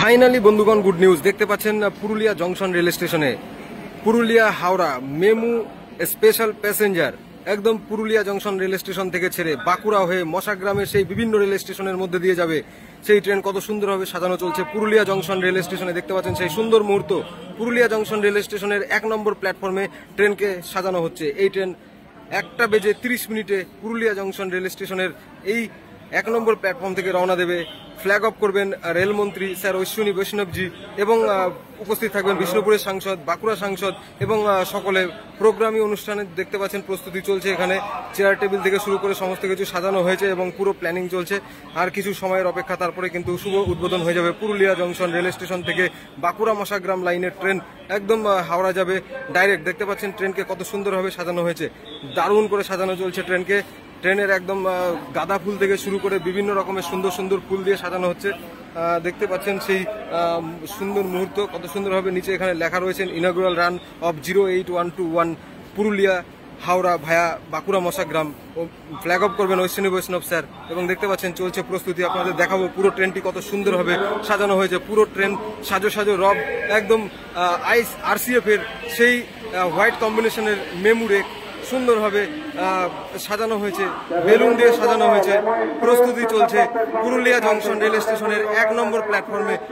Finally বন্ধুগণ good news দেখতে পাচ্ছেন পুরুলিয়া জংশন রেল স্টেশনে পুরুলিয়া হাওড়া মেমু স্পেশাল প্যাসেঞ্জার একদম পুরুলিয়া জংশন রেল স্টেশন থেকে ছেড়ে বাঁকুড়া হয়ে মশাগ্রামের সেই বিভিন্ন রেল স্টেশনের মধ্যে দিয়ে যাবে সেই ট্রেন কত সুন্দরভাবে সাজানো চলছে পুরুলিয়া জংশন রেল স্টেশনে দেখতে পাচ্ছেন সেই সুন্দর মুহূর্ত পুরুলিয়া জংশন রেল স্টেশনের 1 নম্বর প্ল্যাটফর্মে ট্রেনকে সাজানো হচ্ছে। এই ট্রেন 1:30 পুরুলিয়া জংশন রেল স্টেশনের এই 1 নম্বর প্ল্যাটফর্ম থেকে রওনা দেবে। ফ্ল্যাগ অফ করবেন রেলমন্ত্রী স্যার অশ্বিনী বৈষ্ণবজি এবং উপস্থিত থাকবেন বিষ্ণুপুরের সাংসদ, বাঁকুড়া সাংসদ এবং সকলে। প্রোগ্রামী অনুষ্ঠানে দেখতে পাচ্ছেন প্রস্তুতি চলছে, এখানে চেয়ার টেবিল থেকে শুরু করে সমস্ত কিছু সাজানো হয়েছে এবং পুরো প্ল্যানিং চলছে। আর কিছু সময়ের অপেক্ষা, তারপরে কিন্তু শুভ উদ্বোধন হয়ে যাবে পুরুলিয়া জংশন রেল স্টেশন থেকে বাঁকুড়া মশাগ্রাম লাইনের ট্রেন একদম হাওড়া যাবে ডাইরেক্ট। দেখতে পাচ্ছেন ট্রেনকে কত সুন্দরভাবে সাজানো হয়েছে, দারুণ করে সাজানো চলছে ট্রেনকে। ট্রেনের একদম গাঁদা ফুল থেকে শুরু করে বিভিন্ন রকমের সুন্দর সুন্দর ফুল দিয়ে সাজানো হচ্ছে। দেখতে পাচ্ছেন সেই সুন্দর মুহূর্ত কত সুন্দরভাবে। নিচে এখানে লেখা রয়েছে inaugural run of 08121 Purulia Howrah via Bankura Masagram. ও ফ্ল্যাগ অফ করবেন অশ্বিনী বৈষ্ণব স্যার এবং দেখতে পাচ্ছেন চলছে প্রস্তুতি। আপনাদের দেখাবো পুরো ট্রেনটি কত সুন্দরভাবে সাজানো হয়েছে। পুরো ট্রেন সাজো সাজো রব একদম আরসিএফ এর সেই হোয়াইট কম্বিনেশনের মেমুরে সুন্দরভাবে সাজানো হয়েছে, বেলুন দিয়ে সাজানো হয়েছে। প্রস্তুতি চলছে পুরুলিয়া জংশন রেল স্টেশনের 1 নম্বর প্ল্যাটফর্মে